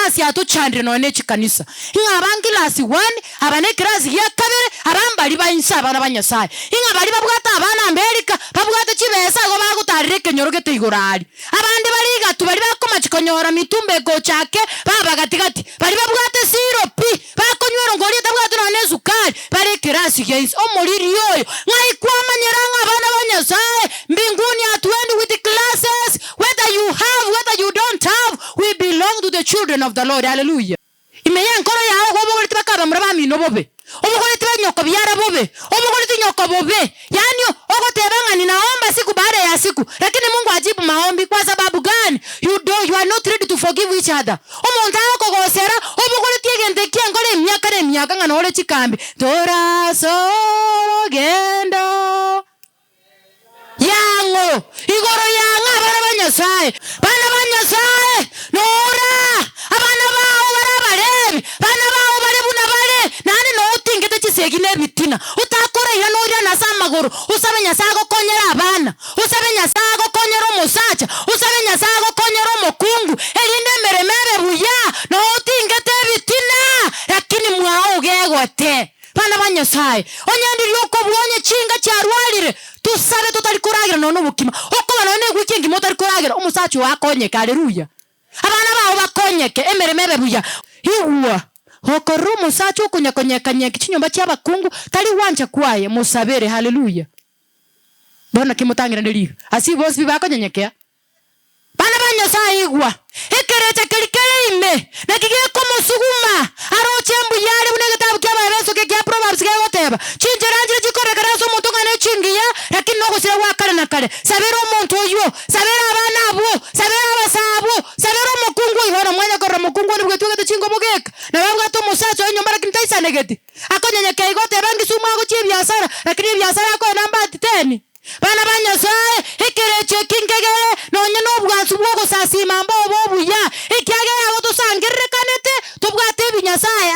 class ya to chandre no ne chikanisa inga bangi class 1 abane class ya kabere abambali bayinsa abana banyasaye inga bali babugata abana America babugata chibesa go bagutarire kenyorogete igorari abandi bali gatu bali bakoma chikonyora mitumbe go chake baba gatigati bali babugata siropi bakonywero ngori tabugata no ne sukari bali class yes omuliri yoyo ngai kwamanyeranga abana banyasaye mbinguni atuendi with the classes whether you have whether you don't have we belong to the children of the Lord. Hallelujah. Imeya nkoro yawe obugori tibakaba muraba mino bobe obugori tibenyoko byara bobe obugori tinyoko bobe yani ogotebanga ninaomba siku baada ya siku lakini Mungu ajibu maombi kwa sababu gani? You are not ready to forgive each other. Omuntu akogosera obugori tigendekia ngore myaka ngana ole chikambi tora so gendo yango igoro yanga bana banyasaye nora abana bawo barabarebi bana bawo barebuna bare nani no utingete chisegine bitina utakora ya no na samagoro usabenya sago konyera abana usabenya sago konyera musacha usabenya sago konyera mokungu elinde meremere buya no utingete bitina lakini mwao gegote bana banyasaye onyandi lyoko bwonye chinga cyarwalire tusabe tutarikuragira none ubukima uko banone gukinga imotari kuragira umusachi wakonyeka. Haleluya. Abana bawo bakonyeke emeremere buya hiwa hokoro musachi ukunyakonyekanye kinyomba cy'abakungu tari wanje kwaye musabere. Haleluya. Bona kimutangira ndiri asi bose bibakonyekea bana banyasaye igwa ekerecha kelikele ime nakigiye komusuguma arochembu yale bunegetabu ky'ababeso ke Proverbs ke goteba chinjeranje gikorekeraso umuntu ngane chingiya lakini no gusira wakale na kale sabera umuntu oyo sabera abana abo sabera abasabo sabera umukungu ihora mwanya korra mukungu ni bwetwe chingo bugeka na banga to musacho enyo mara kintaisa negeti akonyanyeke igoteba ngisuma go chibyasara lakini byasara ko namba 10 bana banyasaye ekereche kingegere nonye no bwansu bwo gusasima mbobo buya ikyagera abo tusangirekanete tubwate binyasaye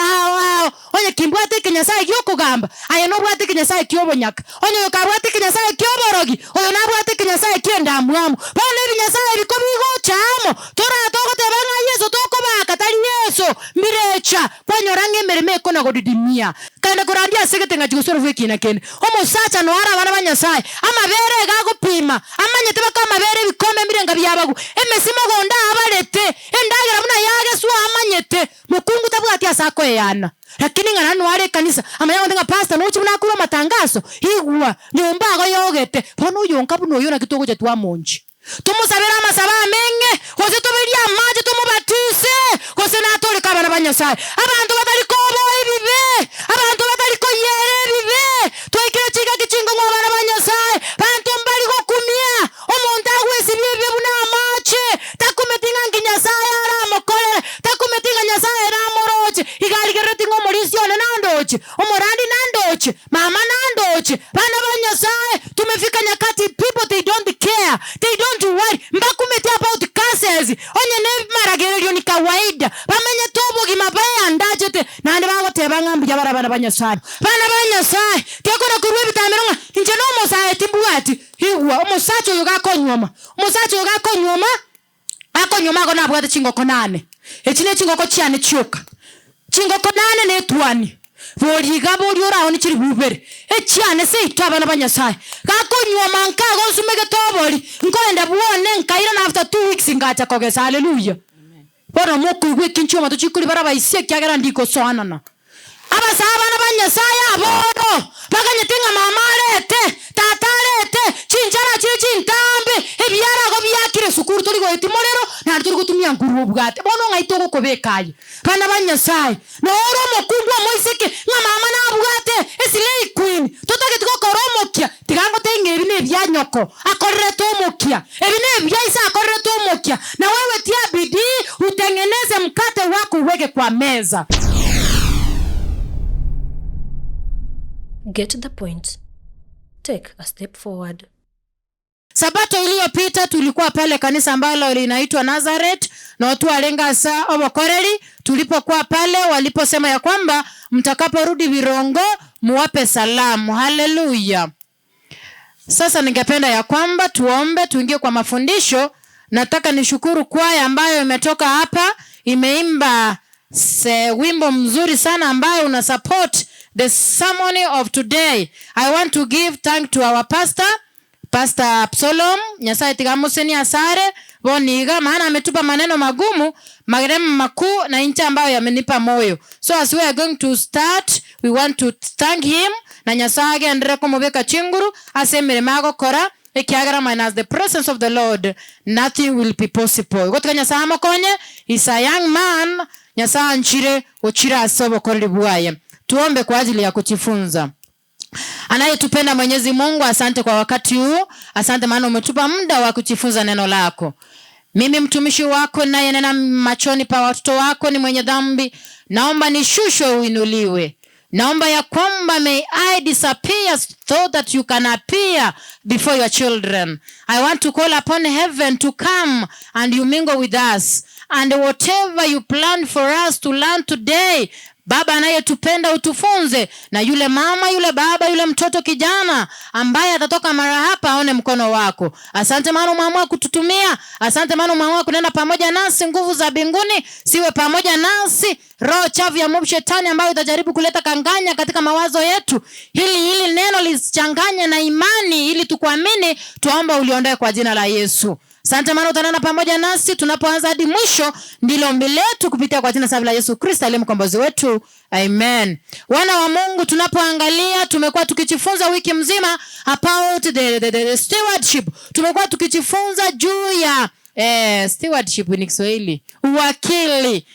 onye kimbwate kinyasaye gyokugamba aye no bwate kinyasaye kyobonyaka onye yokabwate kinyasaye kyoborogi oyo nabwate kinyasaye kyendamwamu bana binyasaye bikobigo chamo tora togotebanga Yesu tokobaka tali Yesu mirecha kwanyorange mereme kona godidimia kandi kurandia segetenga jigusoro vekina kene omusacha no ara bana banyasaye amabere gagupima amanyete bakamabere bikome mirenga byabagu emesimo gonda abalete endagira muna yage swa amanyete mukungu tabwati asako yana lakini ngana nware kanisa amanya ngo pastor no chibuna kuba matangazo igwa nyomba go yogete pono yonka buno yona kitogo je twamonji tumusabira amasaba amenge kose tubiria amaje tumubatise kose natole kabana banyasaye abantu batali kobo ibibe abantu batali ko yere bibe toikira chiga kichingo ngwana banyasaye bantu mbali go kumia omuntu agwesibye buna amache takumetinga nginyasaye ara mokole takumetinga nyasaye ra moroche igali gereti ngo morisione nandoche omorandi nandoche mama nandoche bana banyasaye tumefika nyakati people they don't care they don't worry mbakumete about cases onye ne maragerero ni kawaida bamenye tobo gimabaya ndachete nande bagoteba ngambi y'abarabana banyasaye bana banyasaye tekora kurwe bitameronga inje no musaye timbwati hiwa umusacho yogakonyoma umusacho yogakonyoma akonyoma ko nabwate chingoko 8 ekine chingoko cyane cyuka chingoko 8 ne twani boriga bori oraho ni kiri bubere ecyane se itwabana banyasaye gakonyoma nkago sumege tobori nkoenda buone nkaira na after 2 weeks ngacha kogesa. Haleluya. Bora moko igwe kinchoma tuchikuri baraba ise kyagara ndiko soanana abasaba banyasaye abono baganyetinga mama lete tata lete chinjara chintambe ebyara go byakire sukuru turi go itimorero na turi gutumya nguru bwate bono ngaitoko kobekaye bana banyasaye no oro mokungu moiseke nga mama na bwate esilei queen totake tukokoromokia tigango tengeri ne byanyoko akorere tomokia ebine byaisa akorere tomokia na wewe tia bidii utengeneze mkate wako uweke kwa meza. Get the point. Take a step forward. Sabato iliyopita tulikuwa pale kanisa ambalo linaitwa Nazareth na watu walenga saa obokoreri. Tulipokuwa pale waliposema ya kwamba mtakaporudi Virongo muwape salamu. Haleluya. Sasa ningependa ya kwamba tuombe tuingie kwa mafundisho. Nataka nishukuru kwaya ambayo imetoka hapa imeimba wimbo mzuri sana ambayo una support the ceremony of today. I want to give thanks to our Pastor Absalom. Nyasaye tigamuseni asare boniga, maana ametupa maneno magumu, marehemu makuu na nchi ambayo yamenipa moyo. So as we are going to start, we want to thank him. Na Nyasaye andere kumubeka chinguru asemere mago kora ekiagara minus the presence of the Lord, nothing will be possible. Gotka Nyasaye amokonye, is a young man. Nyasaye nchire ochira asobo kori buaye. Tuombe kwa ajili ya kujifunza. Anayetupenda Mwenyezi Mungu, asante kwa wakati huu. Asante maana umetupa muda wa kujifunza neno lako. Mimi mtumishi wako naye nena machoni pa watoto wako ni mwenye dhambi. Naomba nishushwe uinuliwe. Naomba ya kwamba may I disappear so that you can appear before your children. I want to call upon heaven to come and you mingle with us. And whatever you plan for us to learn today, Baba anayetupenda utufunze, na yule mama, yule baba, yule mtoto kijana ambaye atatoka mara hapa aone mkono wako. Asante maana umeamua kututumia. Asante maana umeamua kunena pamoja nasi. Nguvu za mbinguni siwe pamoja nasi. Roho chafu ya shetani ambayo itajaribu kuleta kanganya katika mawazo yetu, hili neno lichanganye na imani ili tukuamini, tuomba uliondoe kwa jina la Yesu. Asante maana utanena pamoja nasi tunapoanza hadi mwisho. Ndilo ombi letu kupitia kwa jina la Yesu Kristo aliye mkombozi wetu. Amen. Wana wa Mungu, tunapoangalia tumekuwa tukijifunza wiki mzima about the stewardship. Tumekuwa tukijifunza juu ya stewardship ni Kiswahili, uwakili.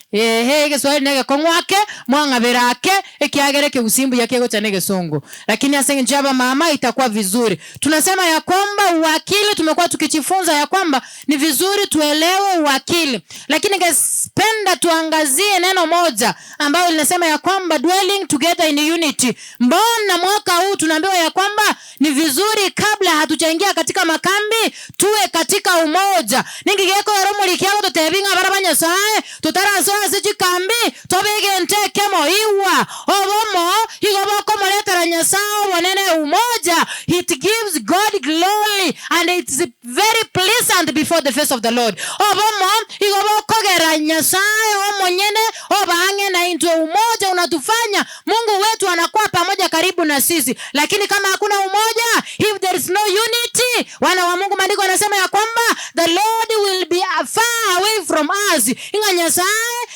Kiswahili nege kongwake mwanga berake ekiagereke usimbu yake gocha nege songo, lakini asenge njaba mama itakuwa vizuri. Tunasema ya kwamba uwakili, tumekuwa tukijifunza ya kwamba ni vizuri tuelewe uwakili, lakini ngependa tuangazie neno moja ambalo linasema ya kwamba dwelling together in unity. Mbona mwaka huu tunaambiwa ya kwamba ni vizuri kabla hatujaingia katika makambi tuwe katika umoja. Ningigeko romo likiago tutebinga barabanya sae tutaraso asijikambi tobege ntekemo iwa obomo igoboko moletera Nyasaye wanene umoja. It gives God glory and it's very pleasant before the face of the Lord. Obomo igoboko gera Nyasaye omonyene obange na into umoja unatufanya Mungu wetu anakuwa pamoja karibu na sisi. Lakini kama hakuna umoja, if there is no unity, wana wa Mungu, maandiko yanasema ya kwamba the Lord will be far away from us. Inga Nyasaye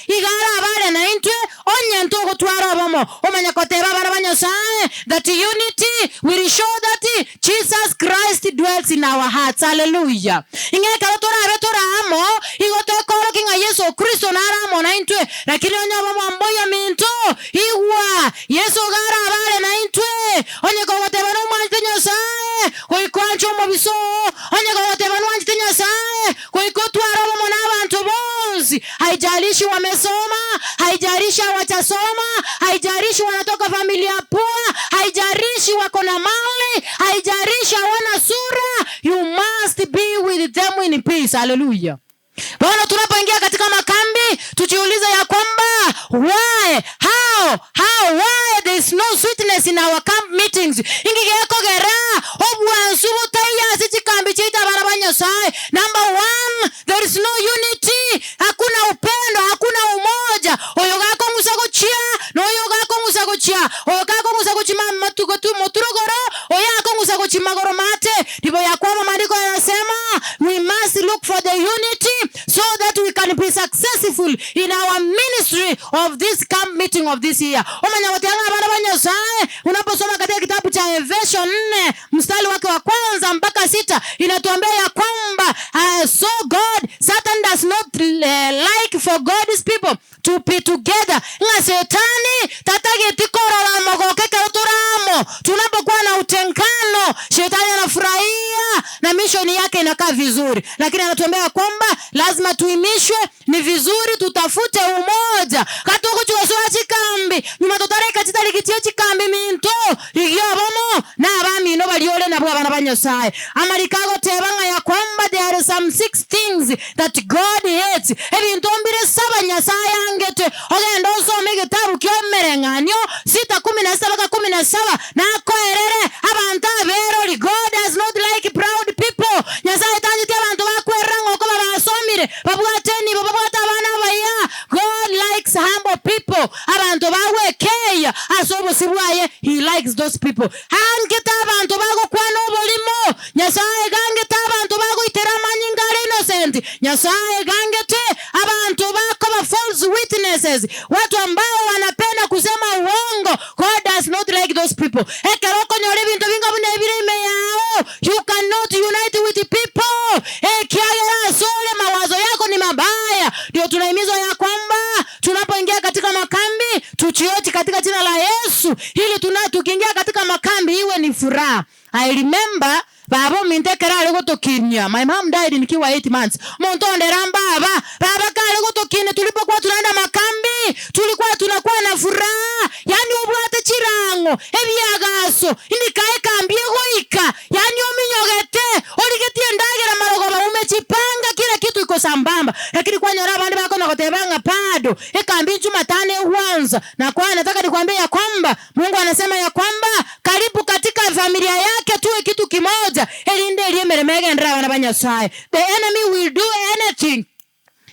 igara abale na intwe onye ntoko twara bomo omanya koteba bara Nyasaye that unity will show that Jesus Christ dwells in our hearts. Hallelujah. Inga karotora abetora amo igote koro kinga Yesu Kristo na ramo na intwe, lakini onya bomo amboya minto iwa Yesu gara abale na intwe onye koteba no mwanti Nyasaye koikwancho mobiso onye koteba no mwanti Nyasaye koikotwara bomo na abantu bonzi. Haijalishi wamesoma, haijalishi hawajasoma, haijalishi wanatoka familia poa, haijalishi wako na mali, haijalishi hawana sura, you must be with them in peace. Hallelujah. Bwana, tunapoingia katika makambi tujiulize ya kwamba why there is no sweetness in our camp meetings. Ingigeko gera obwansu butaya sichikambi chita barabanya sai. Number 1, there is no unity. Hakuna upendo, hakuna umoja. Oyogako musagochia, no oyogako musagochia. Oyogako musagochima matugotu moturogoro, oyako musagochima goromate. Ndipo ya kwamba maandiko yanasema we must look for the unity so that we can be successful in our ministry of this camp meeting of this year. Omanya watanga barabanya sai. Unaposoma katika kitabu cha Efeso 4 mstari wake wa kwanza mpaka 6 inatuambia ya kwamba so God, Satan does not like for God's people to be together. Nga Shetani tatage tikora mogoke karotoramo. Tunapokuwa na utengano, Shetani anafurahia na mission yake inakaa vizuri, lakini anatuambia kwamba lazima tuimishwe. Ni vizuri tutafute umoja. Katoko chuoswa chikambi nyuma totareka chitalikitia chikambi minto igyobomo na abami no baliole na bwana banyasaye. Amarikago tebanga ya kwamba there are some 6 things that God hates. Ebintu mbire saba Nyasaye angete ogenda osome gitabu kyomerenganyo 6:17 na koerere abantu abero. God does not like proud people. Nyasaye tanjite abantu bakweranga ko babasomire babwateni babwata abana baya bagwesibwaye, he likes those people. Hangeta abantu bagokwana obolimo, Nyasaye gangeta abantu bagoitera amanyingale innocent, Nyasaye gangete abantu bakoba false witnesses, watu ambao wanapenda kusema uongo. God does not like those people. Ekeroko nyore bintu binga bune birime yao. You cannot unite with the people. Kiagera sole mawazo yako ni mabaya. Ndio tunahimizwa ya kwamba tunapoingia katika makambi tuchioti katika jina la Yesu, ili tukiingia katika makambi iwe ni furaha. I remember babo mintekera alego tokinya. My mom died nikiwa 8 months. Montonde ramba baba kale gotokine tulipokuwa tunaenda makambi, tulikuwa tunakuwa na furaha. Yani ubwate chirango ebyagaso indikae kambie goika. Yani ominyogete oligetie ndagera marogo umechipanga kila kitu iko sambamba. Lakini kwa nyara bandi bako na gotebanga pado ekambi Jumatane uanza. Na kwa nataka nikwambie ya kwamba Mungu anasema ya kwamba karibu katika familia yake tuwe kitu kimoja. Elinde liyemeremege ndra wana banyasaye. The enemy will do anything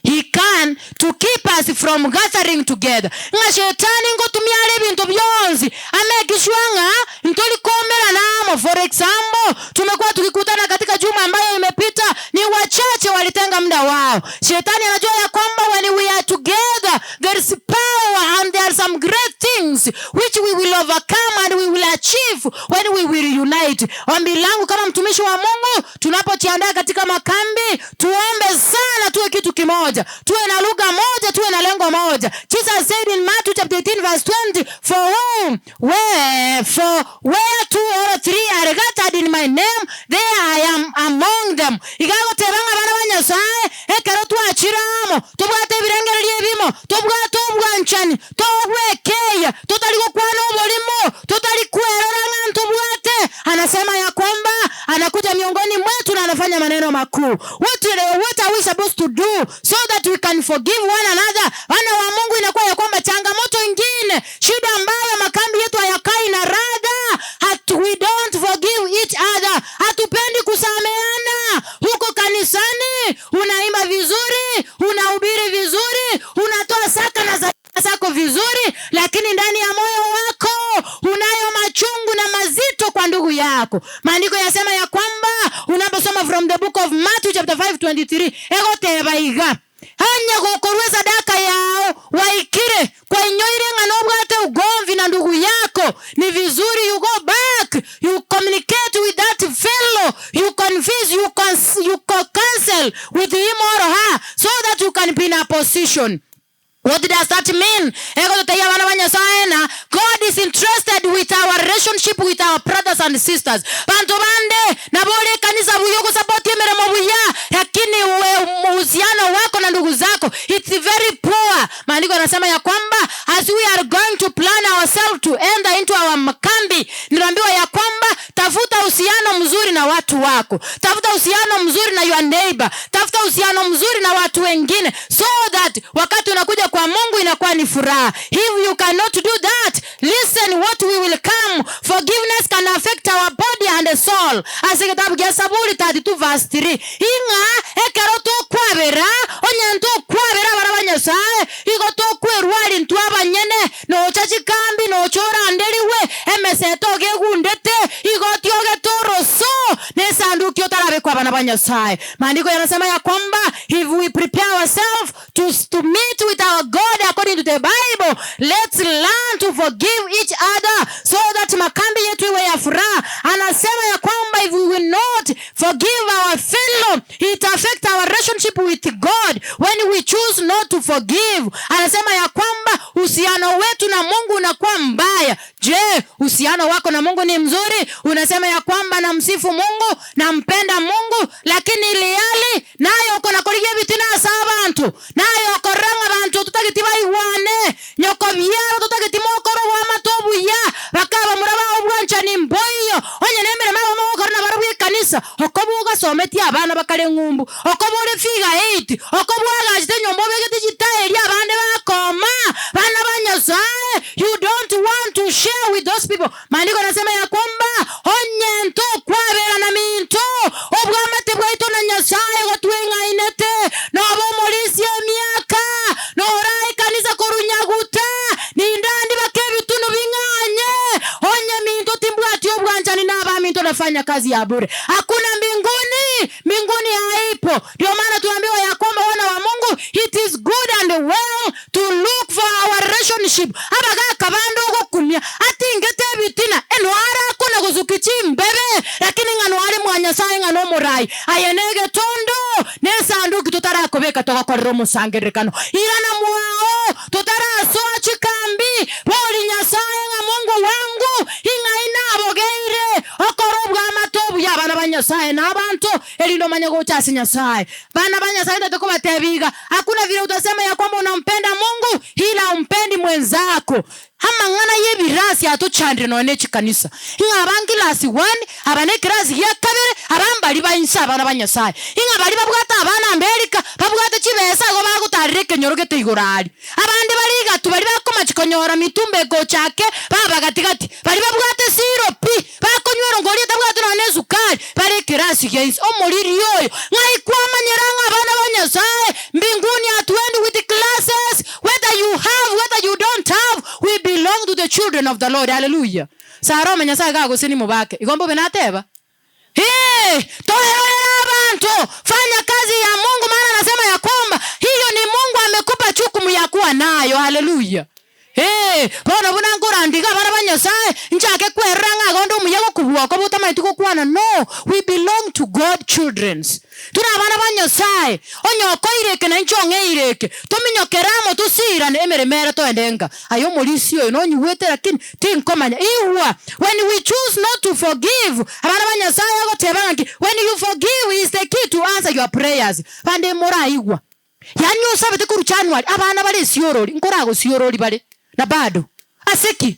he can to keep us from gathering together. Nga shetani ngotumia bintu byonzi amekishwanga ntoli komera namo. For example, tumekuwa tukikutana katika juma ambayo imepita, ni wachache walitenga muda wao. Shetani anajua ya kwamba when we are together there is power and there are some great things which we will overcome and we will achieve when we will unite. Ombi langu kama mtumishi wa Mungu, tunapojiandaa katika makambi, tuombe sana tuwe kitu kimoja, tuwe na lugha moja, tuwe na lengo moja. Jesus said in Matthew chapter 18 verse 20, where 2 or 3 are gathered in my name, there I am among them. Igago tebanga bana banyasaye ekero twachiramo tubwate birengere lyebimo tubwate obwanchani tobwekeya totaliko kwana obolimo totalikwerora ngantu bwate. Anasema ya kwamba anakuja miongoni mwetu na anafanya maneno makuu. What are we supposed to do so that we can forgive one another? Wana wa Mungu, inakuwa ya kwamba changamoto ingine, shida ambayo makambi yetu hayakai na radha, we don't forgive each other. Hatupendi kusameana. Huko kanisani unaimba vizuri, unahubiri vizuri, unatoa saka na zako vizuri, lakini ndani ya moyo wako unayo machungu na mazito kwa ndugu yako. Maandiko yasema ya kwamba unaposoma from the book of Matthew chapter 5:23, egote baiga hanya gokorwe sadaka yao waikire kwa inyoire nganobwate ugomvi na ndugu yako. Ni vizuri you go back, you communicate with that fellow, you confess, you cancel with him or her so that you can be in a position. What does that mean? God is interested with our relationship with our brothers and sisters. Bantu bande na bole kanisa buyo kusapoti meremo buya, lakini uhusiano wako na ndugu zako it's very poor. Maandiko yanasema ya kwamba as we are going to plan ourselves to enter into our makambi, ninaambiwa ya kwamba tafuta uhusiano mzuri na watu wako, tafuta uhusiano mzuri na your neighbor, tafuta uhusiano mzuri na watu wengine, so that wakati unakuja kwa Mungu inakuwa ni furaha. If you cannot do that, listen what we will come. Forgiveness can affect our body and soul. As kitabu cha Zaburi 32 verse 3. Inga ekeroto kwabera onyanto kwabera barabanyasaye igoto kwerwali ntwaba nyene no chachikambi no chora ndeliwe emeseto gegundete igotyoge toroso ne sanduki otarabe kwa bana banyasaye. Maandiko yanasema ya kwamba if we prepare ourselves to meet with our God according to the Bible, let's learn to forgive each other so that makambi yetu iwe ya furaha. Anasema ya kwamba if we will not forgive our fellow, it affects our relationship with God when we choose not to forgive. Anasema ya kwamba uhusiano wetu na Mungu unakuwa mbaya. Je, uhusiano wako na Mungu ni mzuri? Unasema ya kwamba namsifu Mungu, nampenda Mungu, lakini iliyali nayo uko nakoligia bitina sabantu, nayo koranga bantu tutagitiba iwane nyoko byaro tutagitimokoro wa matobu ya bakaba muraba obwancha ni mboyo onye nemere mama mokorna barabwe kanisa okobuga someti abana bakale ngumbu okobole figa 8 okobwaga jite nyombo begete jitaeli abande bakoma bana banyasaye. You don't want to share with those people. Maandiko yanasema ya kwamba onye nto kwabera na minto obwamate bwaito na nyasaye gotwenga inete no bomolisi emiaka no rai kanisa korunyaguta ni ndandi bakebi tuno binganye kufanya kazi ya bure. Hakuna mbinguni haipo. Ndio maana tuambiwa ya kwamba wana wa Mungu, it is good and well to look for our relationship. Abaga kabando go kunia ati ngete bitina enwara kuna kuzukichi mbebe, lakini ngano ali mwanya sai ngano murai ayenege tondo nesa ndu kitutara kobeka toka kwa romo sangerekano irana mwao tutara soa chikambi boli nyasaye nga Mungu wangu inga inabogeire okorobwa amatobu ya bana banyasaye na abantu elino manyago chasi nyasaye bana banyasaye ndako batebiga. Hakuna vile utasema ya kwamba unampenda Mungu ila umpendi mwenzako. Hamangana yebirasi atochandire none chikanisa inga bangilasi 1 abane kirasi ya kabere abambali bayinsa bana banyasaye inga bali babwata abana Amerika babwata chibesa go bagutarire kenyorogete igorari abandi bariga tubali bakoma chikonyora mitumbe go chake baba gatigati bali babwata siropi bakonywero ngori tabwata none zukari bali kirasi yes omuliri yoyo ngai kwamanyeranga abana banyasaye mbinguni atwendi with the classes, whether you have whether you don't have, we belong to the children of the Lord. Hallelujah. Saro menyasaye gago sini mubake igombo benateba toherera abantu fanya kazi ya Mungu, maana anasema ya kwamba hiyo ni Mungu amekupa chukumu ya kuwa nayo. Hallelujah. Bona bunangora ndiga bana banyasaye njake kweranga gondo muyago kubuwa ko butama tiko kwana. No, we belong to God childrens. Tuna bana banyasaye onyoko ireke na nchonge ireke tuminyokeramo tusirane emeremera to endenga ayo molisio no nyuwete, lakini tinkomanya iwa when we choose not to forgive abana banyasaye go tebangi. When you forgive is the key to answer your prayers. Bande mora iwa yani usabete ku January abana bale siorori nkorago siorori bale na bado aseki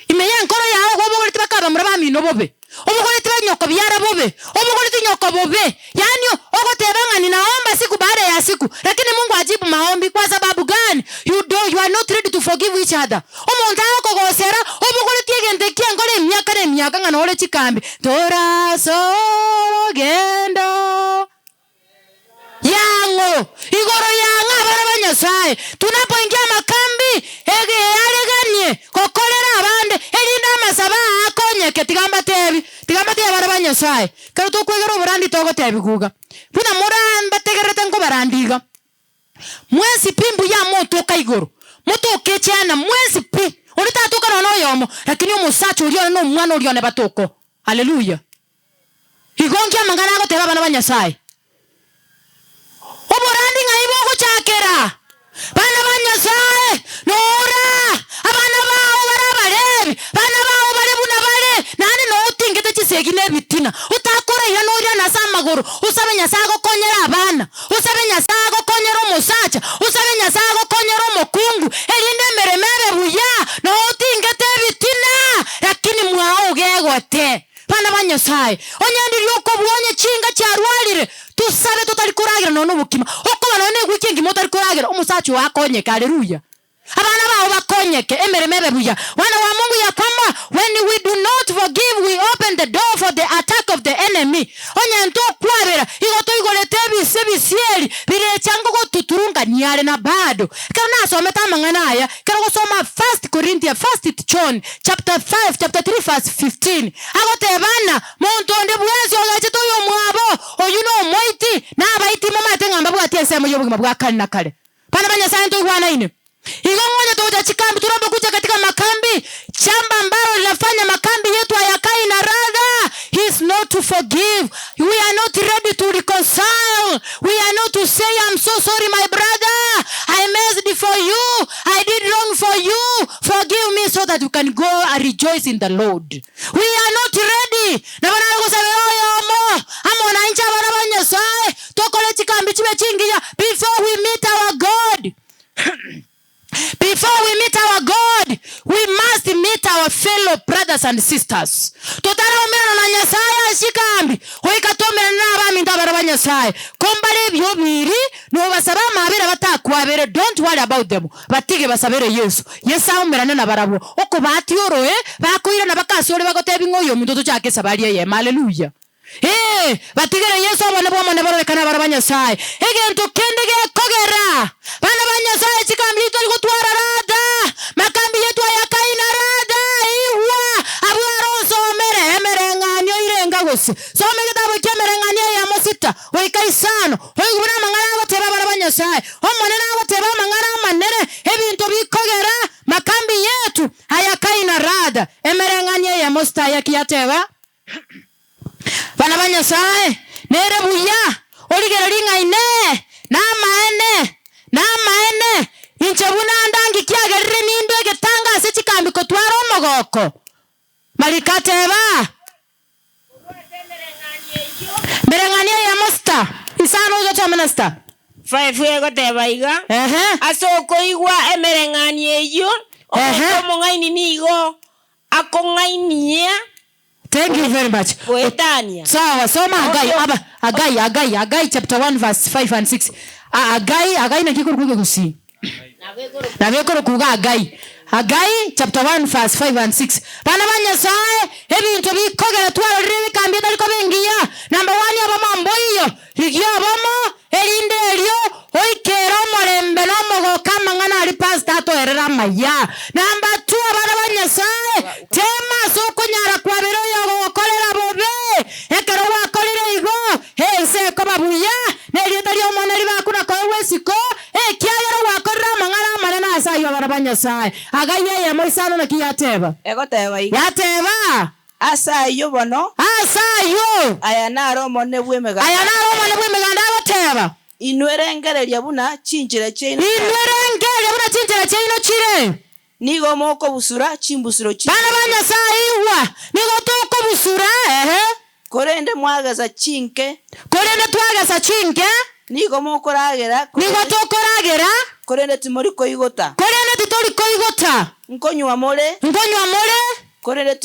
imeye nkoro yawo go bogorite bakaba murabami no bobe obogorite banyoko byara bobe obogorite nyoko bobe yani ogotebanga naomba siku baada ya siku, lakini Mungu ajibu maombi. Kwa sababu gani? You are not ready to forgive each other. Omonta ko gosera obogorite gendekia ngore myaka ngana ole chikambi tora so gendo yango igoro yanga bana banyasaye tunapoingia makambi ege yareganye kokolera abande elinda masaba akonyeke tigamba tebi bana banyasaye kero to kwegero burandi togo tebi guga buna muramba tegerete ngo barandiga mwezi pimbu ya moto kaigoro moto kechana mwezi pi uri tatuka no yomo, lakini umusacho uri no mwana uri ne batoko. Hallelujah. Igongia mangana go teba bana banyasaye oborandi ngaibo ko chakera bana banyasaye nora abana bawo barabalebi bana bawo barebuna bale nani no utingete chisegine bitina utakora ira no ira nasamagoro usabe nyasago konyera abana usabe nyasago konyera umusacha usabe nyasago konyera umukungu elinde meremere buya no utingete bitina, lakini mwao gegote bana banyasaye onyandi yoko bwonye chinga cyarwalire tusabe tutari kuragira none ubukima uko banone gwikingi motari kuragira umusachi wakonyeka. Haleluya. Abana bawo bakonyeke emeremebe buya wana wa Mungu ya kwamba when we do not forgive we open the door for the attack of the enemy. Onyanto kwabera igoto igoletebi sebisieli bire chango go tuturunga nyare na bado kana someta mangana aya kana soma 1 Corinthians 1 John chapter 3 verse 15 agotebana muntu onde bwezi ogache to yo mwabo oyuno moiti na abaiti mama tengamba bwati esemo yobugima bwakali na kale pana banyasaye to gwana ine igongonya toja chikambi turobo kuja katika makambi chamba ambalo linafanya makambi yetu hayakai na radha is not to forgive. We are not ready to reconcile. We are not to say I'm so sorry my brother, I messed for you, I did wrong for you, forgive me, so that you can go and rejoice in the Lord. We are not ready. Na bana kusaberoyo mo amona incha bana banyasaye tokole chikambi chibe chingiya before we meet our God. Before we meet our God, we must meet our fellow brothers and sisters. Totara na nyasaye shikambi hoikatomera na abami ndabara banyasaye kombale byobiri no basaba mabera batakwabere. Don't worry about them, batige basabere Yesu yesaumera na barabo oko batioro bakoira na bakasore bagotebi ngoyo mundoto cyake sabariye ye. Hallelujah. Batigere Yesu abone bomone barekana barabanyasaye egento kendege kogera bana banyasaye chikambi to gutwara rada makambi yetu ayakaina rada iwa abwaro so mere emerenganyo irenga teba mangana manere ebintu bikogera makambi yetu hayakaina rada emerenganie ya mosta yakiyateba bana banyasaye nere buya oligero lingaine na maene inchebuna ndangi kiagerire nindo egetanga sechikambi kotwara omogoko malikateba merenganie ya mosta isano uzo minister 5 yego tebaiga asoko igwa emerenganie iyo omongaini nigo akongainia. Thank you very much. Poetania. Sawa, soma Agai chapter 1 verse 5 and 6. Agai na kikuru kuge kusi. Na vekoro kuga Agai chapter 1 verse 5 and 6. Bana banyasaye ebintu bikogera twalire bikambi taliko bengiya. Number 1 abamambo iyo. Ligyo abamo elinde elio oikero morembe no mogo kama ngana ali pastor to erera maya. Number 2 abana banyasaye tema soko nyara kwa bero yo kolera bobe. Ekero wa kolera igo. Se koma buya nelieta lyo moneri bakuna ko wesiko kiagero wa korra mangana manena asayo abana banyasaye. Agai ye moisano na kiyateba. Ego teba iga. Yateba. Asayo bono. Asayo. Ayanaro mone bwemega. Teba. Inwerengereria buna chinjira cheino. Chire. Nigo moko busura chimbusuro chi. Bana banyasaye iwa. Nigo toko busura Korende mwagaza chinke. Korende twagaza chinke. Nigo moko ragera. Nigo toko ragera. Korende timori koigota. Korende titori koigota. Nkonywa more. Korende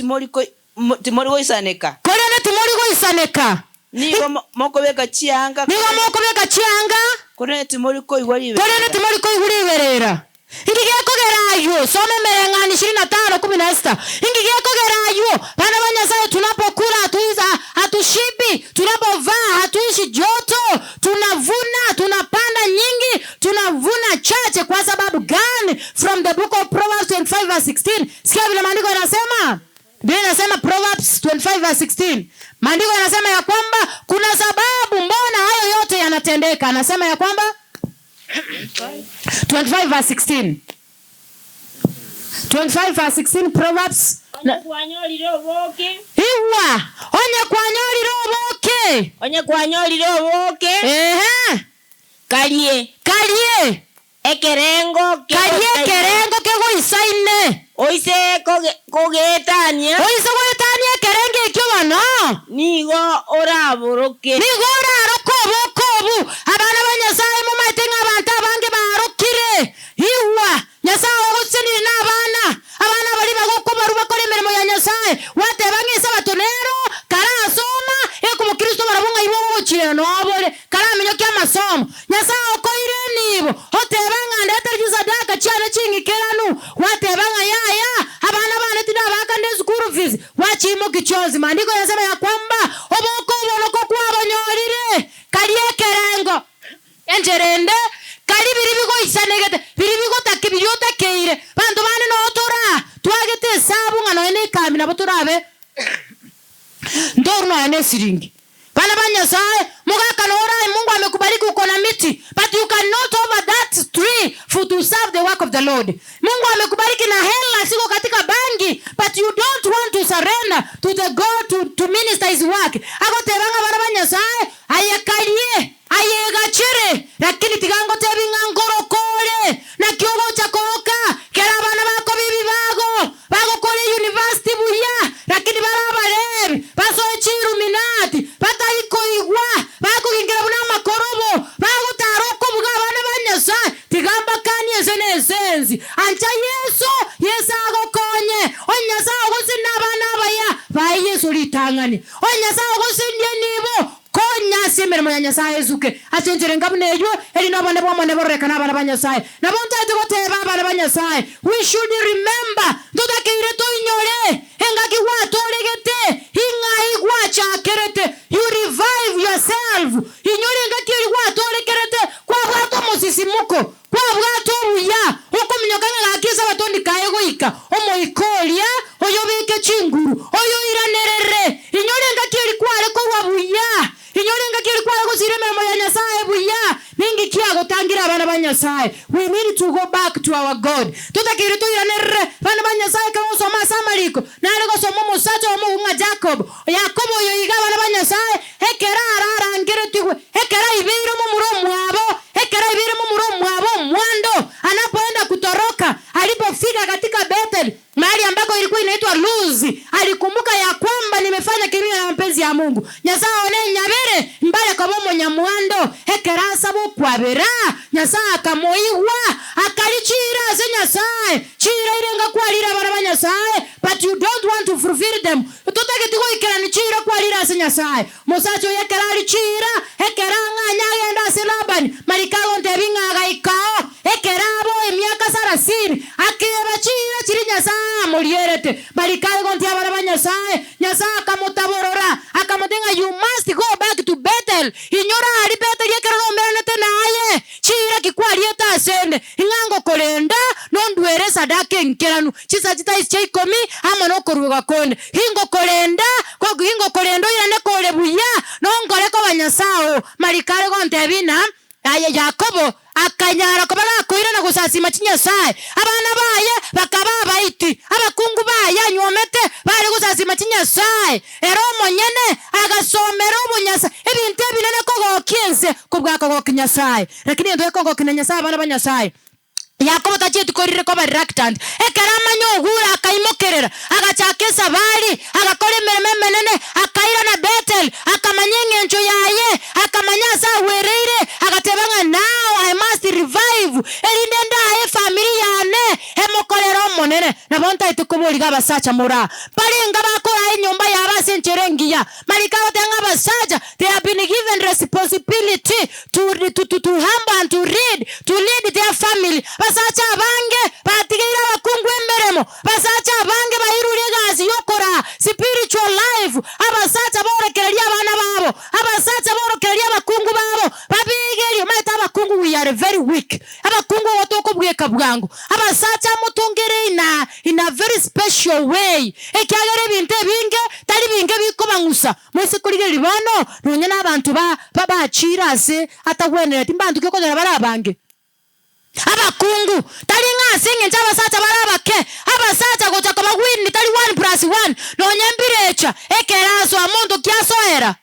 timori goisaneka. Nigo moko beka chianga. Korende timori koigwariberera. Ingigeko gerayo some merengani 25:16 ingigeko gerayo bana banyasaye tunapokula hatushibi tunapovaa hatuishi joto tunavuna tunapanda nyingi tunavuna chache kwa sababu gani? From the book of Proverbs 25:16 sikia vile maandiko yanasema. Biblia inasema Proverbs 25:16 maandiko yanasema ya kwamba kuna sababu mbona hayo yote yanatendeka. Anasema ya kwamba 25:16 Proverbs. Onye kwanyolire oboke. Kalie. Ekerengo kego isaine. Oise kogetania kerenge kyo bano. Nigo oraboroke. Kobu. Abana banyasaye mu maitenga abantu abange barokire. Iwa nyasaye ogusini n'abana. Abana bali bagokoma rubakore emirimo ya nyasaye. Wate bangisa batonero karasoma ekumukristo barabunga ibo chire no abole karamenyo kya masomo. Nyasaye okoire nibo. Otebanga ndete jusadaka cyane kingikeranu. Wate banga yaya abana bane tinabakande school fees. Wachimo kichozi maandiko yanasema ya kwamba oboko boloko kwabonyorire. Kerengo enjerende kali biribigo isanegete biribigo takibiyota keire bantu bane no tora twagete sabu ngano ene kami nabo turabe ndorno ene siringi bana banyasaye mugaka nora Mungu amekubariki uko na miti but you cannot over that tree for to serve the work of the Lord. Mungu amekubariki na hela siko katika bangi but you don't want to surrender to the God to minister his work. Agotebanga bana banyasaye ayekalie ayegachere lakini tigango tebinga ngorokole na kyogo chakoroka kera bana bako bibi bago kole university buya lakini barabalebi baso chiruminati bataiko igwa bako kingira buna makorobo bago taroko buga bana banyasaye tigamba kani esenzi ancha Yesu agokonye onyasa ogusina bana baya Yesu litangani onyasa ogusinde nibo konya simirimo ya nyasaye zuke achenjere ngabneyo elino bane bomone boreka na bana banyasaye na bonta tugoteba bana banyasaye. We should remember ndodakire to inyore engaki watolegete ingai gwacha kerete. You revive yourself inyore engaki watolekerete kwa bwato musisimuko kwa bwato buya ukomnyokanga gakiza batondi kayego ika omoikolia oyobeke chinguru oyo iranerere inyore engaki kwale ko wabuya inyorenga kiri kwa gusire memo ya nyasaye buya ningi kiago tangira abana banyasaye. We we need to go back to our God. Tutakiri tu yanere bana banyasaye ka soma samariko na rego somo musacho omuhunga Jacob Yakobo yo iga bana banyasaye hekera arara ngere tigwe hekera ibiro mu muromo wabo hekera ibiro mu muromo wabo mwando anapoenda kutoroka alipofika katika Bethel mahali ambako ilikuwa inaitwa Luzi alikumbuka ya kwamba nimefanya kinyume na mapenzi ya Mungu. Nyasaye one nyabere mbale kwa bomo nyamwando hekera sabo kwabera Nyasaye akamoiwa akalichira se Nyasaye chira irenga kwalira bana banyasaye but you don't want to fulfill them. Tutake tiko ikera ni chira kwalira se Nyasaye musacho yekera alichira hekera nganya yenda se Labani malikago ndebinga gaikao hekera bo emyaka 30 akeba chira chiri Nyasaye mulierete malikago ntiabara banyasaye Nyasaye akamutaborora akamutenga you must go back to Bethel inyora ali Bethel yekera omerete naye chira kikwalieta asende ingango kolenda nondwere sadake nkeranu chisachita icheikomi ama nokoruga konde hingo kolenda ko hingo kolendo yane kole buya nongole ko banyasao malikare gontebina aye Yakobo akanyara kubara koira na gusasima Nyasaye abana baye bakaba baiti abakungu baye nyomete bari gusasima Nyasaye eromo nyene agasomera ubunyasa ebintu binene ko gokiense kubwako go Nyasaye lakini ndo ko go Nyasaye abana banyasaye Yakobo tachetu korire ko baraktant ekarama nyogura akaimokerera agachakesa bali agakore memenene akaira na Bethel akamanyenge njo yaye akamanyasa wereire agatebanga now I must revive elindenda e familia yane emokolero monene na bonta itukubulika basacha mura balinga bakora enyomba yabasencherengiya malikawo tenga basacha they have been given responsibility to humble and to lead their family. Basacha bange batigira bakungu emberemo basacha bange bahirulegazi yokora spiritual life abasacha borokereria abana babo abasacha borokereria bakungu babo babigeri maita bakungu we are very weak abakungu otoko bweka bwangu abasacha mutongere in a very special way ekyagere binte binge tali binge bikobangusa mwese kulige libono nonye nabantu babachirase atagwenera timbantu kyokozera barabange abakungu tali ngasinge ntabasacha barabake abasacha gochaka bagwini tali 1+1 nonyembirecha ekeraso amondo kyasoera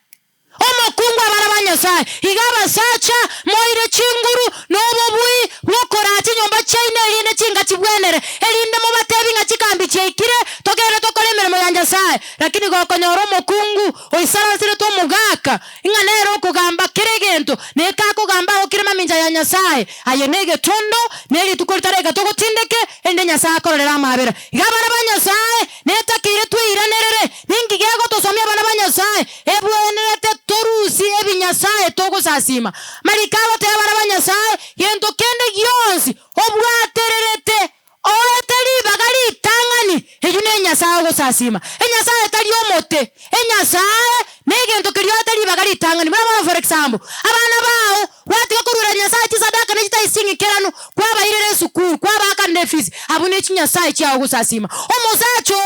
omukungu abarabanyasaye igabasacha moire chinguru nobobui bokorati nyomba chaine ine chinga chibwenere elinde mo batebinga chikambi chekire tokere tokoremere mo yanjasaye lakini gokonyoro mukungu oisarasire to mugaka inganero kugamba kiregento nekako gamba okirema minja ya Nyasaye ayenege tondo neli tukortarega togotindeke ende Nyasaye akorera mabera igabana banyasaye netakire twirenerere ningigego tosomya bana banyasaye ebwenete torusi ebinyasaye togo sasima malikalo te bana banyasaye yendo kende gionzi obwatererete oeteri bagali tangani ejune Nyasaye go sasima Nyasaye tali omote Nyasaye negento kiriyo tali bagali tangani mama for example abana bao wati bakurura Nyasaye tisadaka nejita isingi keranu kwa bahirere sukuru kwa baka nefisi abune Nyasaye cyawo go sasima omusacho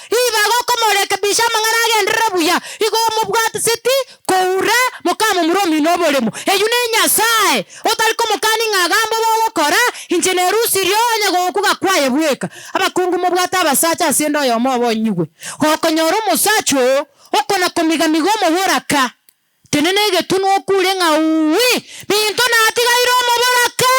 ibago komoreka bisha mangana genderebuya igo mubwate siti koura mukama muromi nobolemo ejune Nyasaye otali ko mukani ngagambo bokora injenerusi ryonye go kugakwaye bweka abakungu mubwate abasacha asendo yomo bonyigwe kokonyoro musacho okona komiga migomo boraka tenenege tuno okure nga uwi binto natiga iromo boraka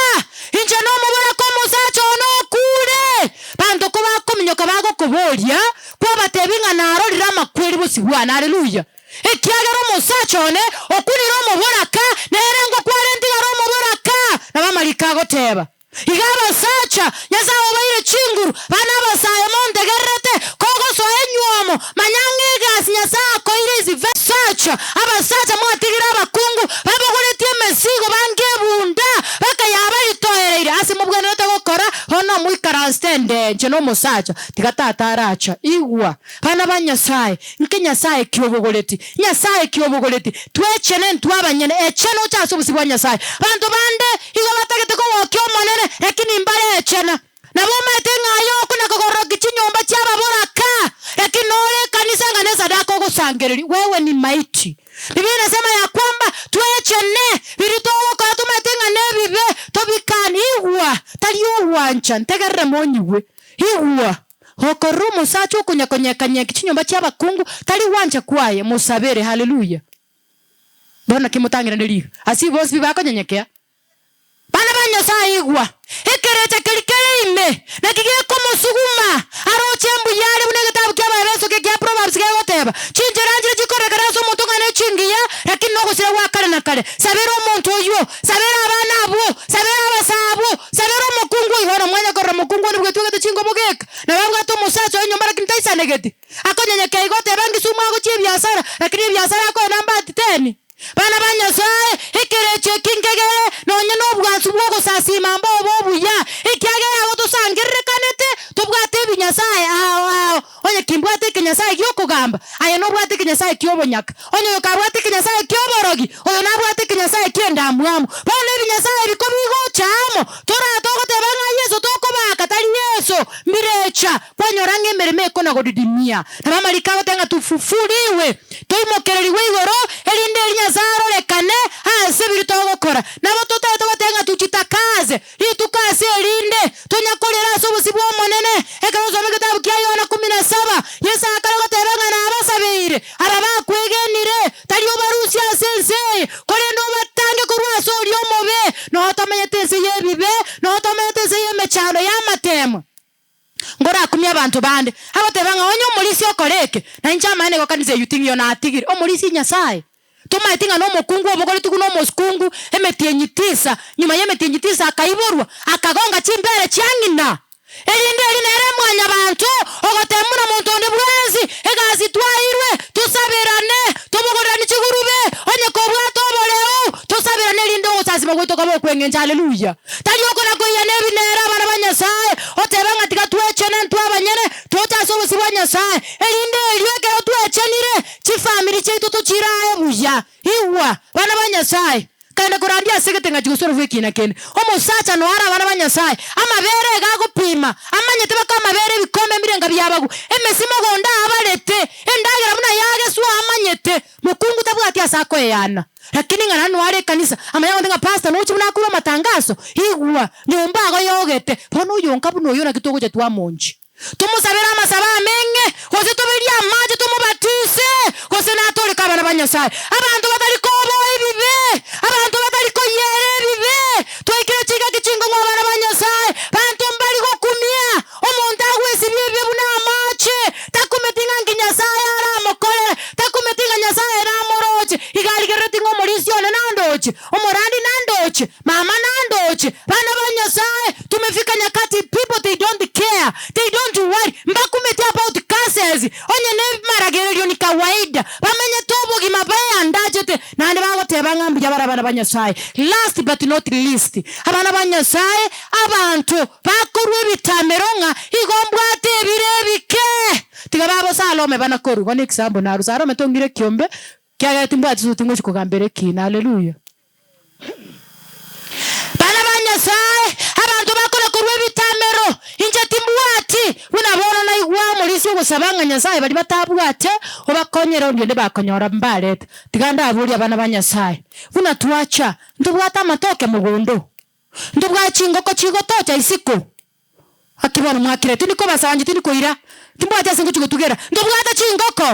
inje no muboraka musacho no okure bantu ko bakominyoka bago kuboria kwa batebinga narorira makweri bosibwana haleluya ekiagero musacho ne okunira omuboraka nerengo kwarentiga romo boraka nabamalika goteba igaba sacha Nyasaye obaire chinguru bana basaye mondegerete kogo so enywomo manyangigas Nyasaye koire izi sacha abasacha mwatigira abakungu babagoretie mesigo bangebunda bakayaba itoherere asi mubwenete gokora hono muikara stende nje no musacha tigatata aracha igwa bana banyasaye nke Nyasaye kyobogoreti Nyasaye kyobogoreti twechene ntwabanyene echeno cyasubusibwa Nyasaye bantu bande igobatagete ko okyomonene lakini mbale echena na bomete ngayo kuna kogoroki chinyomba cy'ababoraka lakini nole kanisa ngane sadako gusangereri wewe ni maiti Biblia inasema ya kwamba tuechene biritoka tumetenga nebibe tobikaniwa taliyo wancha ntegerre monyiwe igwa hokoro musacho kunyakonyekanya kichinyomba cy'abakungu tali wancha kwaye musabere haleluya bona kimutangira ndiri asi bose bibakonyenyekea bana banyasaye igwa ekerete kelikeime nakigiye kumusuguma arochembu yale bunegatabu ky'ababeso kya Proverbs kegoteba chinjeranjire chikorekeraso omuntu ngane chingiya lakini nokosira wakale na kale sabera omuntu oyo sabera abana abo sabera abasabo sabera omukungu ihora mwanya korra mukungu nibwe twegete chingo mugeka na babwa to musacho enyombara kintaisa negeti akonyenyekea igoteba ngisuma go chibyasara lakini byasara ko namba 10 bana banyasaye ekereche kingegere nonye nobwansu bwo gusasima mbobo buya ikyagere abo tusangirrekanete tubwate binyasaye onye kimbwate kinyasaye kyokugamba aye nobwate kinyasaye kyobonyaka onye yokabwate kinyasaye kyoborogi oyo nabwate kinyasaye kyendamwamu bana binyasaye biko bigochamo toratogotebanga Yesu tokobaka tali Yesu mirecha kwanyorange emereme ekona godidimia nabamalikawo tenga tufufuliwe toimokereriwe igoro elinde zaro lekane hase birutogokora nabo tutato batenga tuchitakaze litukase elinde tonyakolera sobusibo monene ekazo megatabu kya Yohana 17 Yesu akalogoteranga na abasabeire arabakwegenire taliyo barusi asense kolendo batange kurwaso lyo mobe no tamenyetese yebibe no tamenyetese yemechano yamatemo ngora kumya abantu bande abatebanga onyo mulisi okoreke na njamane kokanize yutingyo na atigiri omulisi nyasaye toma itinga no mukungu obogore tukuno muskungu emetienyitisa nyuma yemetienyitisa akaiborwa akagonga chimbere cyangina elinde elinere mwanya abantu ogotemuna muntu onde bwezi egazi twairwe tusaberane tobogorani chigurube onye kobwato boleo tusaberane elinde osazima gweto kabo kwengenja haleluya tali okona koyane binera bana banyasaye otebanga tika twechene ntwabanyene totaso busibwanyasaye elinde eliweke otwechenire chifamily chaitu tuchiraye buya iwa bana banyasaye kandi kurandia segetenga chigusoro vekina kene omusacha no ara bana banyasaye amabere gagupima amanyete bakamabere bikombe mirenga byabagu emesimo gonda abalete endagira buna yage swa amanyete mukungu tabwati asako yana lakini ngana nware kanisa amanya ndenga pastor no chibuna kuba matangazo igwa nyumbago yogete bono yonka buno yona kitogo cya twamonji tumusabira amasaba amenge kose tubiria amaje tumubatise kose natole kabana banyasaye abantu batali kobo ibibe abantu batali ko yere bibe twekire chiga kichingo mwabana banyasaye bantu mbali ko kumia omuntu agwesibye buna amache takumetinga nginyasaye ara mokole takumetinga nyasaye ra moroche igali geretingo molisione nandoche omorandi nandoche mama nandoche bana banyasaye tumefika nyakati people they don't care they don't worry mbakumete about cases onye ne maragerero ni kawaida bamenye tobo gimabaya ndachete nande bagotebanga mbya barabana banyasaye last but not least abana banyasaye abantu bakorwe bitameronga igombwate birebike tigababo salome banakoru one example na rusaro tongire kiombe kya timbwati sutingo chikogambere kina haleluya bana banyasaye abantu bakora kurwe bitamero inje timbwati unabona na igwa mulisi gusabanga nyasaye bali batabwate obakonyera ndende bakonyora mbalete tiganda abuli abana banyasaye una tuacha ndubwata amatoke mugondo ndubwachingo ko chigotocha isiko akibona mwakire tindiko basanje tindiko ira timbwati singo chigotugera ndubwata chingoko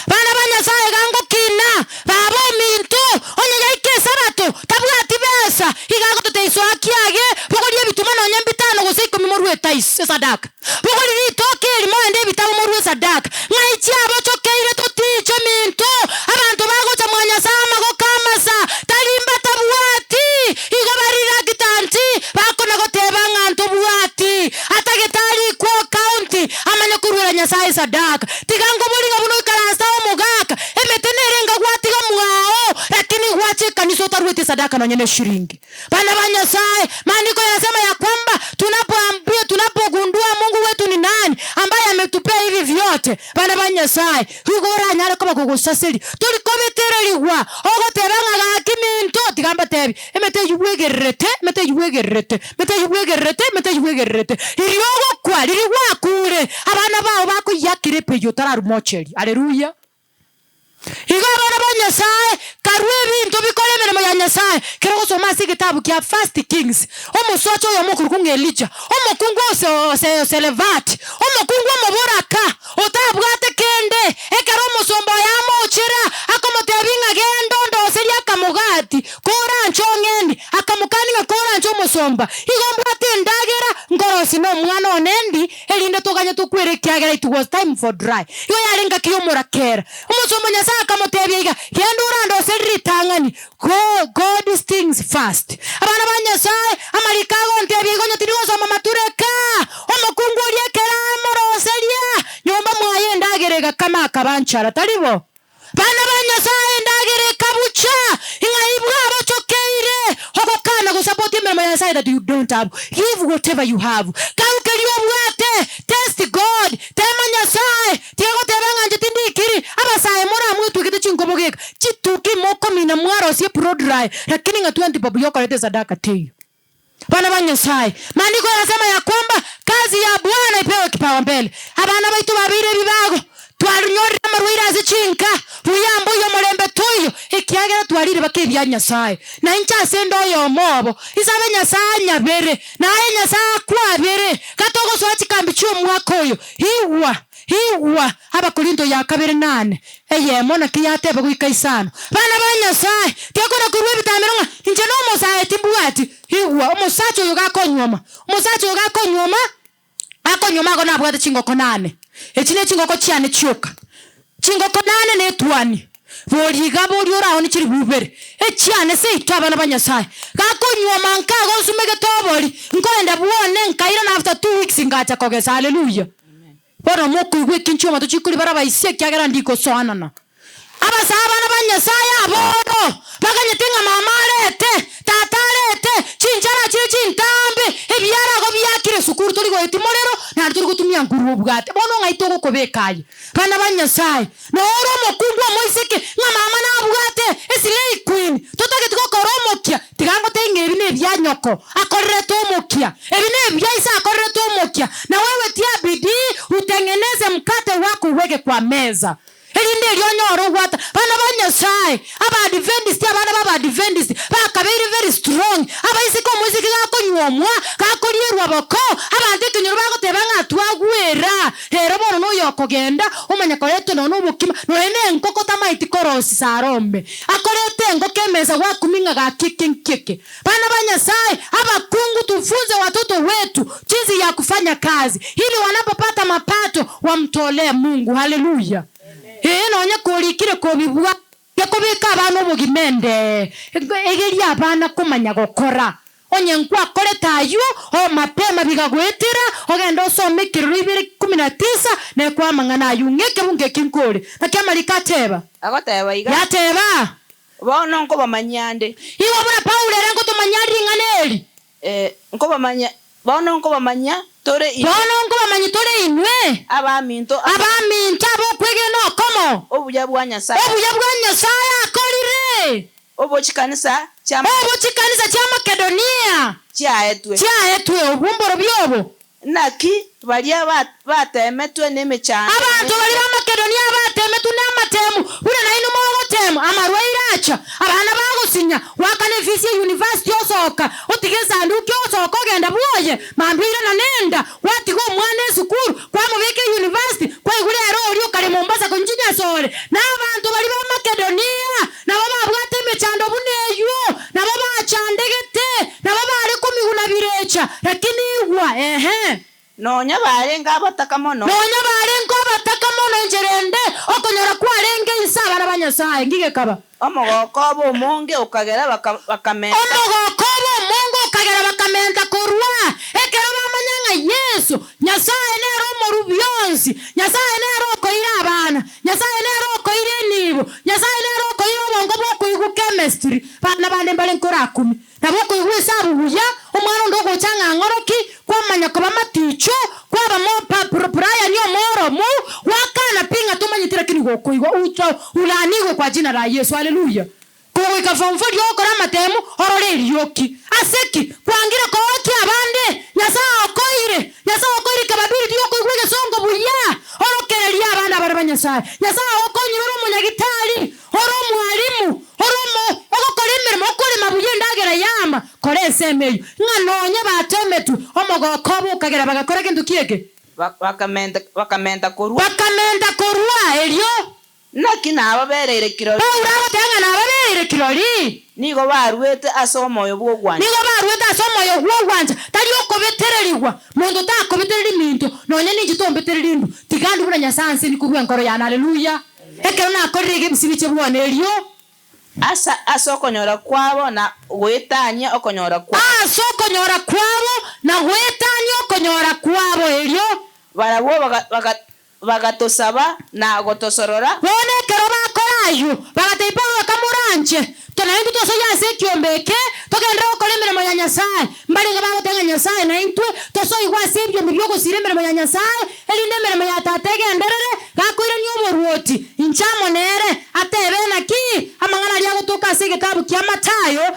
bana banyasaye gango kina babo mintu onye yaike sabato tabwati besa igago tuteiso akiage bogoliye bituma nonye bitano gusiko mimorwe tais sadaka bogoli toke limo ende bitamo morwe sadaka ngaichi abo chokeire toticho mintu abantu bago cha mwanya sama go kamasa talimba tabwati igobarira gitanti bako nagoteba nganto bwati atagetali ko county amanya kurwera nyasaye sadaka tigango bolinga buno karasta omugaka emetenerenga gwatiga mwao lakini gwache kanisa tarwete sadaka na nyene shiringi bana banyasaye maandiko yanasema ya kwamba tunapoambia tunapogundua Mungu wetu ni nani ambaye ametupea hivi vyote bana banyasaye hugora nyara kama kugusaseli tulikometereliwa ogoteranga gakiminto tigamba tebi emeteyubwegerete iriogo kwa liriwa kure abana bao bako yakire peyo tararumocheri haleluya Igo abana ba Nyasaye karwe bintu bikore mirimo ya Nyasaye kero gusoma kitabu kya First Kings omusocho yo mukuru Elijah omukungu se Levati omukungu muburaka utabwate kende ekero musombo ya mochira akomotebinga gendo ndoseri akamugati kora nchongeni akamukani kora ncho musomba igombwate ndagera ngorosi no mwana onendi elinde tuganye tukwere kyagera it was time for dry yo yarenga kiyomurakera umusombo Nyasaye akamotebye iga gendo urandoseri tangani God is things fast abana ba Nyasaye amarikago ntebye igonyo tirigo mama tureka omukungu ryekera moroseria nyomba mwaye ndagerega kama akabanchara taribo bana ba Nyasaye ndagereka bucha ingaibwa abachokeire hokokana go support imirimo ya Nyasaye that you don't have. Give whatever you have. Kaukeriyo bwate test God tema Nyasaye tiego tebanga njitindikiri abasaye mora mwitu kiti chinkobogeka chituki moko mina mwaro si pro dry lakini ngatuanti babu yoko lete sadaka teyo. Bana ba Nyasaye maandiko yanasema ya kwamba kazi ya Bwana ipewe kipaumbele. Abana baitu babire bibago twarunyore marwira zichinka buyambo yo mulembe toyo ikiagera twarire bakebya Nyasaye na incha sendo yo mobo isabe Nyasaye nyabere na Nyasaye kwabere katogo so chikambicho mwakoyo hiwa aba Korinto ya 2:8 mona kiyatebe gwikaisano bana ba Nyasaye tekora kurwe bitameranga inje no Musaye tibuati hiwa umusacho yogakonyoma akonyoma gona bwate chingoko 8 ekine chingoko cyane cyuka chingoko 8 netwani boriga boriora oni chiri bubere ecyane se itabana ba Nyasaye gakonyoma nkago sumege tobori ngoenda buone nkaira na after 2 weeks ngacha kogesa haleluya bora moko igwe kinchoma to chikuri bara baise kyagara ndiko soanana abasabana ba Nyasaye abono baganyetinga mama lete tata lete chinjara chintambe ebyara go byakire sukuru turi go etimorero na turi gutumya nguru ubwate bono ngaitoko kobekaye bana ba Nyasaye no oromo kungwa moiseke nga mama na ubwate esilei queen totake tukokoromokia tigango tenge bine byanyoko akorere tomokia ebine byaisa akorere tomokia na wewe tia bidii utengeneze mkate wako uweke kwa meza elinde lyonyoro gwata bana ba Nyasaye aba Adventist bakabere very strong aba isiko muziki gakonyomwa gakorierwa boko abandi tunyuru bagotebanga twagwera rero bono no yokogenda umanya koreto no nubukima no ene nkoko tamaiti korosi sarombe akorete ngoko emeza wa kuminga ga kiki bana ba Nyasaye abakungu tufunze watoto wetu jinsi ya kufanya kazi ili wanapopata mapato wamtolee Mungu haleluya. Nonya kurikire kubibwa yakobeka abantu bugimende egeri abana kumanya gukora onye nkwa kore tayo o mapema bigagwetira ogenda osomekiro 2019 ne kwa mangana yungeke bunge kinkore nakiamalika teba agoteba iga yateba bono nko bamanyande iwo bora Paulo erango to manyari nganeli nko bamanya bono nko bamanya tore inwe abaminto abokwege no komo obuya bwa Nyasaye akolire obochikanisa chya Makedonia chaetwe obumboro byobo naki balia batemetwe nemechana abantu bali ba Makedonia batemetwe n'amatemu bure na ino mogotemu amarwairacha abana bagusinya wakane visi university osoka utigeza nduki osoka genda buoye mambira na nenda watigo mwana esukuru kwa mubeke university kwa igure ero olio kale Mombasa kunjinya sore na abantu bali ba Makedonia na baba bwate mechando buneyo na baba achandegete na baba ari kumiguna birecha lakini wa nonya barenga abataka mono njerende okonyora kwarenge insaba n'abanyasaye ngige kaba omogoko bomonge ukagera bakamenta korwa ekero bamanyanga Yesu Nyasaye nero mu rubyonzi Nyasaye nero koira abana Nyasaye nero koire nibo Nyasaye nero koire bongo boko igu chemistry bana bane mbale nkora 10 nabo koigu isabu buya omwana ndogo changa ngoroki kwamanya kuba maticho kwaba mo propraya niyo moro mu wakana pinga tumanyitira kini gokoigo ulanigwe kwa jina la Yesu haleluya ko ikafomfodi okora matemu ororeri yoki aseki kwangira ko waki abande Nyasaye okoire kababiri yoko igwege songo buya orokereria abana bari banyasaye Nyasaye okonyiro umunyagitari esemeyo ng'anonye batemetu omogoko bukagera bagakora kintu kieke bakamenta korwa elio nakina ababerere kirori baura batanga na ababerere kirori nigo barwete asomoyo bwogwanja tari okobetererigwa mundu takobetereri minto nonye ningitombetereri ndu tigandi bura nyasansi ni kurwa nkoro ya haleluya ekero nakorerege bisibiche bwana elio asokonyora kwabo na gwetania okonyora kwabo elio barabo bagatosaba na gotosorora bone kero bakorayo bagateipa bakamuranje tonaindu toso yase kiombeke togendera okora emirimo ya Nyasaye mbalinga bagotenga Nyasaye na intwe toso igwase ibyo mibyo gusira emirimo ya Nyasaye elinde emirimo ya tate genderere gakoire ni omoruoti inchamo nere atebe naki amangana ali agotoka ase kitabu kia Matayo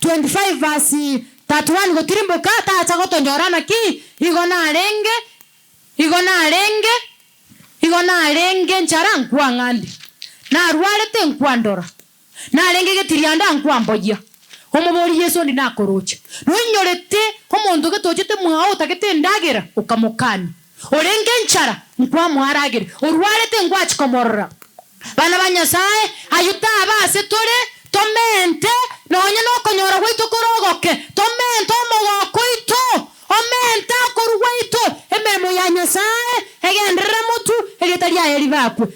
25 verse 31 gotirimboka tacha gotonyorana ki igona arenge nchara nkwangandi na rwarete nkwandora na arenge getirianda nkwambogia omobori Yesu ndi nakoroche nonyorete omondu getojete mwao takete ndagera ukamukani orenge nchara nkwamwaragere orwarete ngwachikomorora bana ba Nyasaye ayuta abase tore tomente nonye nokonyora gwitu korogoke tomente omogoko ito omenta korwaito emeremo ya Nyasaye egenderera mutu egetari ayeri bakwe